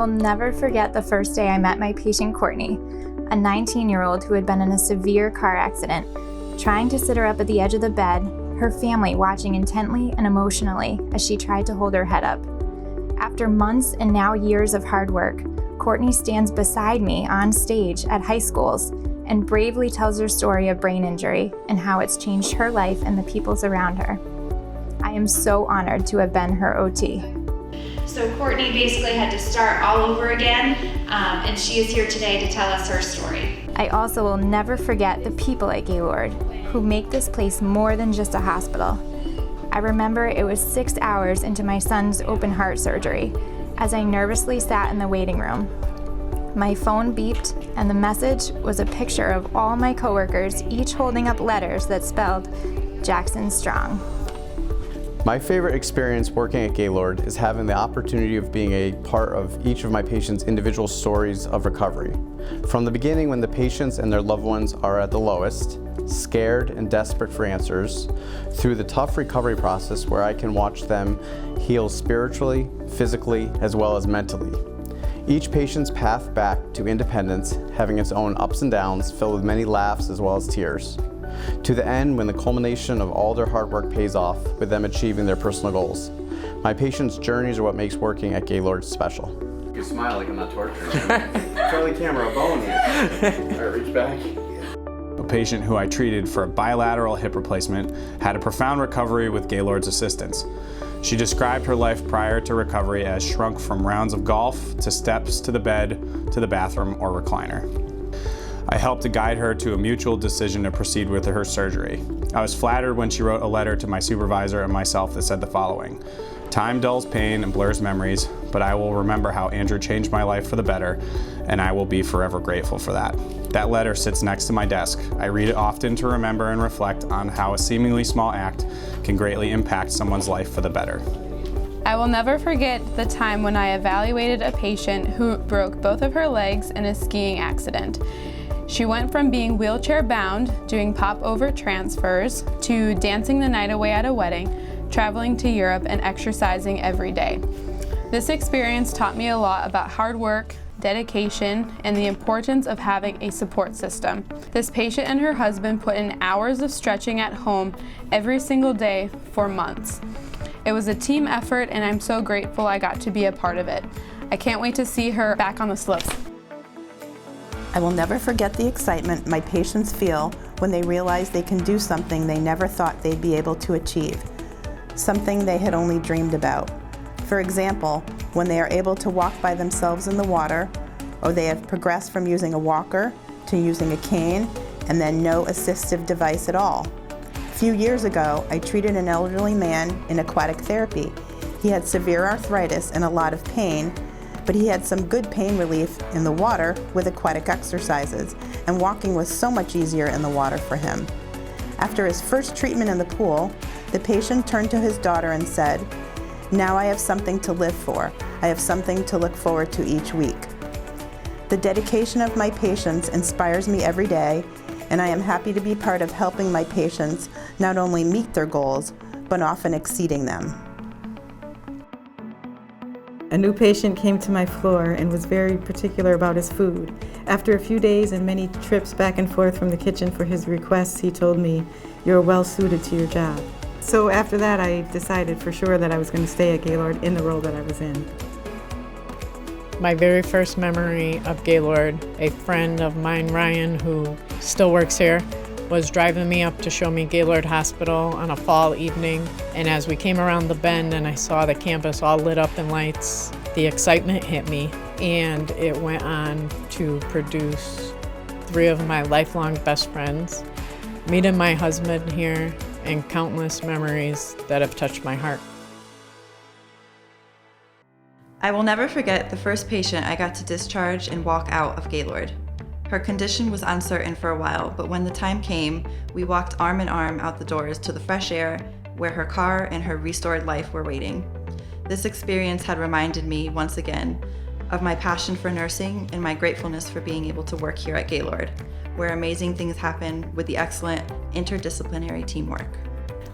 never forget the first day I met my patient Courtney, a 19-year-old who had been in a severe car accident, trying to sit her up at the edge of the bed, her family watching intently and emotionally as she tried to hold her head up. After months and now years of hard work, Courtney stands beside me on stage at high schools and bravely tells her story of brain injury and how it's changed her life and the people's around her. I am so honored to have been her OT. So Courtney basically had to start all over again, and she is here today to tell us her story. I also will never forget the people at Gaylord who make this place more than just a hospital. I remember it was 6 hours into my son's open heart surgery as I nervously sat in the waiting room. My phone beeped, and the message was a picture of all my coworkers, each holding up letters that spelled Jackson Strong. My favorite experience working at Gaylord is having the opportunity of being a part of each of my patients' individual stories of recovery. From the beginning, when the patients and their loved ones are at the lowest, scared and desperate for answers, through the tough recovery process where I can watch them heal spiritually, physically, as well as mentally. Each patient's path back to independence having its own ups and downs, filled with many laughs as well as tears, to the end when the culmination of all their hard work pays off with them achieving their personal goals. My patients' journeys are what makes working at Gaylord special. You smile like I'm not torturing you. Turn the camera, a bone here. All right, reach back. A patient who I treated for a bilateral hip replacement had a profound recovery with Gaylord's assistance. She described her life prior to recovery as shrunk from rounds of golf to steps to the bed to the bathroom or recliner. I helped to guide her to a mutual decision to proceed with her surgery. I was flattered when she wrote a letter to my supervisor and myself that said the following: "Time dulls pain and blurs memories, but I will remember how Andrew changed my life for the better, and I will be forever grateful for that." That letter sits next to my desk. I read it often to remember and reflect on how a seemingly small act can greatly impact someone's life for the better. I will never forget the time when I evaluated a patient who broke both of her legs in a skiing accident. She went from being wheelchair bound, doing pop-over transfers, to dancing the night away at a wedding, traveling to Europe, and exercising every day. This experience taught me a lot about hard work, dedication, and the importance of having a support system. This patient and her husband put in hours of stretching at home every single day for months. It was a team effort, and I'm so grateful I got to be a part of it. I can't wait to see her back on the slopes. I will never forget the excitement my patients feel when they realize they can do something they never thought they'd be able to achieve, something they had only dreamed about. For example, when they are able to walk by themselves in the water, or they have progressed from using a walker to using a cane, and then no assistive device at all. A few years ago, I treated an elderly man in aquatic therapy. He had severe arthritis and a lot of pain, but he had some good pain relief in the water with aquatic exercises, and walking was so much easier in the water for him. After his first treatment in the pool, the patient turned to his daughter and said, "Now I have something to live for. I have something to look forward to each week." The dedication of my patients inspires me every day, and I am happy to be part of helping my patients not only meet their goals, but often exceeding them. A new patient came to my floor and was very particular about his food. After a few days and many trips back and forth from the kitchen for his requests, he told me, "You're well suited to your job." So after that, I decided for sure that I was going to stay at Gaylord in the role that I was in. My very first memory of Gaylord, a friend of mine, Ryan, who still works here, was driving me up to show me Gaylord Hospital on a fall evening. And as we came around the bend and I saw the campus all lit up in lights, the excitement hit me, and it went on to produce 3 of my lifelong best friends, meeting my husband here, and countless memories that have touched my heart. I will never forget the first patient I got to discharge and walk out of Gaylord. Her condition was uncertain for a while, but when the time came, we walked arm in arm out the doors to the fresh air where her car and her restored life were waiting. This experience had reminded me once again of my passion for nursing and my gratefulness for being able to work here at Gaylord, where amazing things happen with the excellent interdisciplinary teamwork.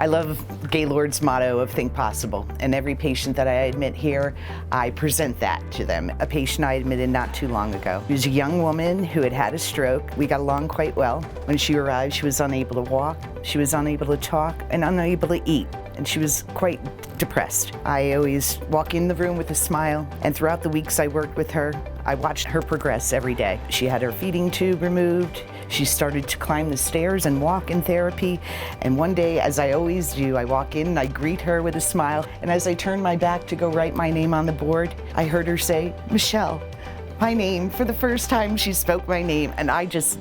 I love Gaylord's motto of think possible, and every patient that I admit here, I present that to them. A patient I admitted not too long ago. She was a young woman who had a stroke. We got along quite well. When she arrived, she was unable to walk, she was unable to talk, and unable to eat, and she was quite depressed. I always walk in the room with a smile, and throughout the weeks I worked with her, I watched her progress every day. She had her feeding tube removed. She started to climb the stairs and walk in therapy. And one day, as I always do, I walk in and I greet her with a smile. And as I turned my back to go write my name on the board, I heard her say, "Michele," my name. For the first time, she spoke my name, and I just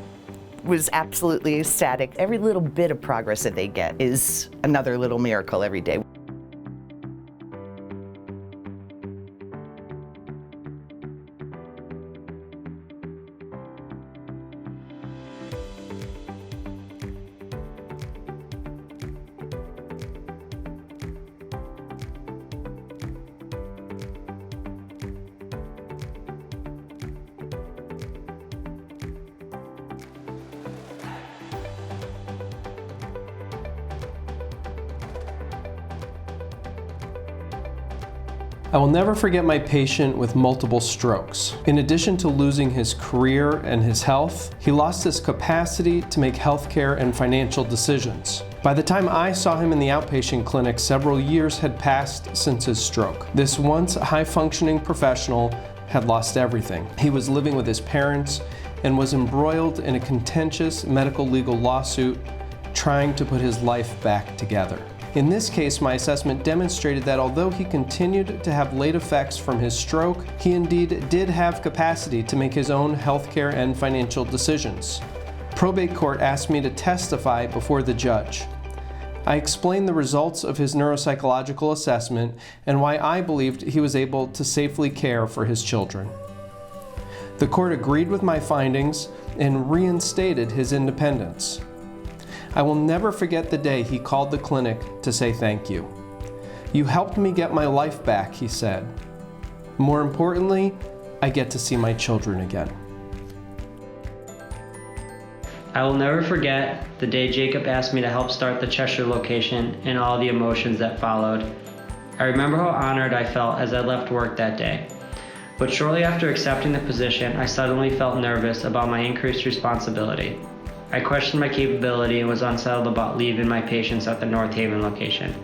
was absolutely ecstatic. Every little bit of progress that they get is another little miracle every day. I will never forget my patient with multiple strokes. In addition to losing his career and his health, he lost his capacity to make healthcare and financial decisions. By the time I saw him in the outpatient clinic, several years had passed since his stroke. This once high-functioning professional had lost everything. He was living with his parents and was embroiled in a contentious medical legal lawsuit trying to put his life back together. In this case, my assessment demonstrated that although he continued to have late effects from his stroke, he indeed did have capacity to make his own healthcare and financial decisions. Probate court asked me to testify before the judge. I explained the results of his neuropsychological assessment and why I believed he was able to safely care for his children. The court agreed with my findings and reinstated his independence. I will never forget the day he called the clinic to say thank you. "You helped me get my life back," he said. "More importantly, I get to see my children again." I will never forget the day Jacob asked me to help start the Cheshire location and all the emotions that followed. I remember how honored I felt as I left work that day. But shortly after accepting the position, I suddenly felt nervous about my increased responsibility. I questioned my capability and was unsettled about leaving my patients at the North Haven location.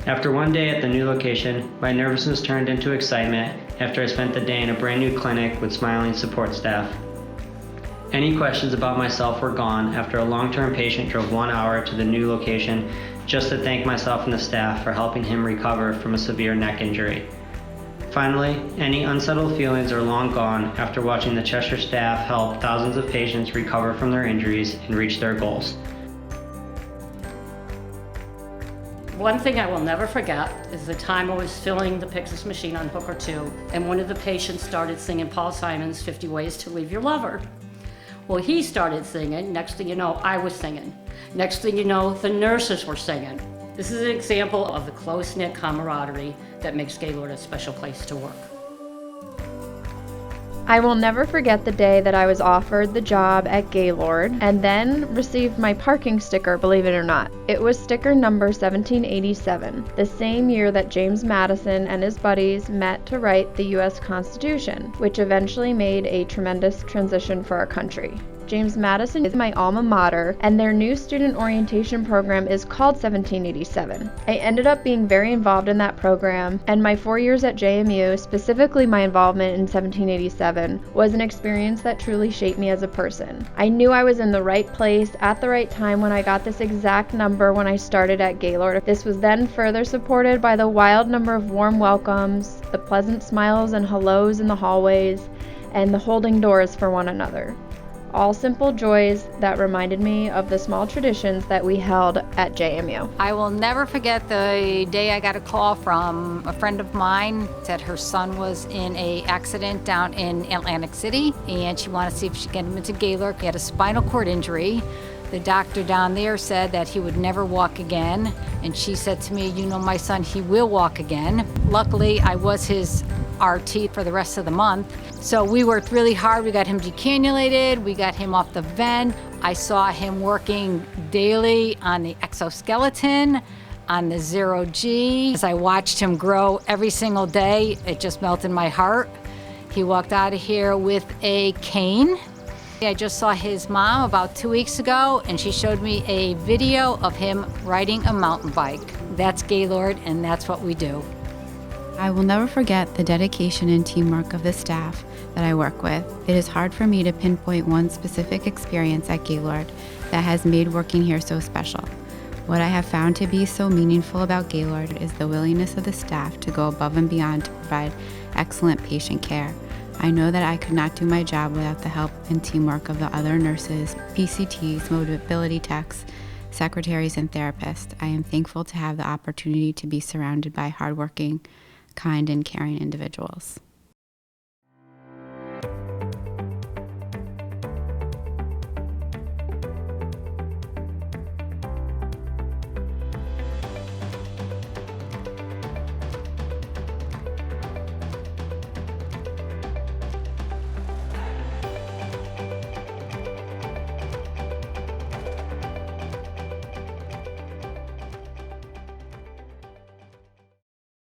After one day at the new location, my nervousness turned into excitement after I spent the day in a brand new clinic with smiling support staff. Any questions about myself were gone after a long-term patient drove 1 hour to the new location just to thank myself and the staff for helping him recover from a severe neck injury. Finally, any unsettled feelings are long gone after watching the Cheshire staff help thousands of patients recover from their injuries and reach their goals. One thing I will never forget is the time I was filling the Pyxis machine on Hooker 2, and one of the patients started singing Paul Simon's 50 Ways to Leave Your Lover. Well, he started singing, next thing you know, I was singing. Next thing you know, the nurses were singing. This is an example of the close-knit camaraderie that makes Gaylord a special place to work. I will never forget the day that I was offered the job at Gaylord and then received my parking sticker, believe it or not. It was sticker number 1787, the same year that James Madison and his buddies met to write the U.S. Constitution, which eventually made a tremendous transition for our country. James Madison is my alma mater, and their new student orientation program is called 1787. I ended up being very involved in that program, and my 4 years at JMU, specifically my involvement in 1787, was an experience that truly shaped me as a person. I knew I was in the right place at the right time when I got this exact number when I started at Gaylord. This was then further supported by the wild number of warm welcomes, the pleasant smiles and hellos in the hallways, and the holding doors for one another. All simple joys that reminded me of the small traditions that we held at JMU. I will never forget the day I got a call from a friend of mine that her son was in an accident down in Atlantic City, and she wanted to see if she could get him into Gaylord. He had a spinal cord injury. The doctor down there said that he would never walk again, and she said to me, "You know, my son, he will walk again." Luckily, I was his RT for the rest of the month. So we worked really hard. We got him decannulated, we got him off the vent. I saw him working daily on the exoskeleton, on the 0G. As I watched him grow every single day, it just melted my heart. He walked out of here with a cane. I just saw his mom about 2 weeks ago, and she showed me a video of him riding a mountain bike. That's Gaylord, and that's what we do. I will never forget the dedication and teamwork of the staff that I work with. It is hard for me to pinpoint one specific experience at Gaylord that has made working here so special. What I have found to be so meaningful about Gaylord is the willingness of the staff to go above and beyond to provide excellent patient care. I know that I could not do my job without the help and teamwork of the other nurses, PCTs, mobility techs, secretaries, and therapists. I am thankful to have the opportunity to be surrounded by hardworking, kind, and caring individuals.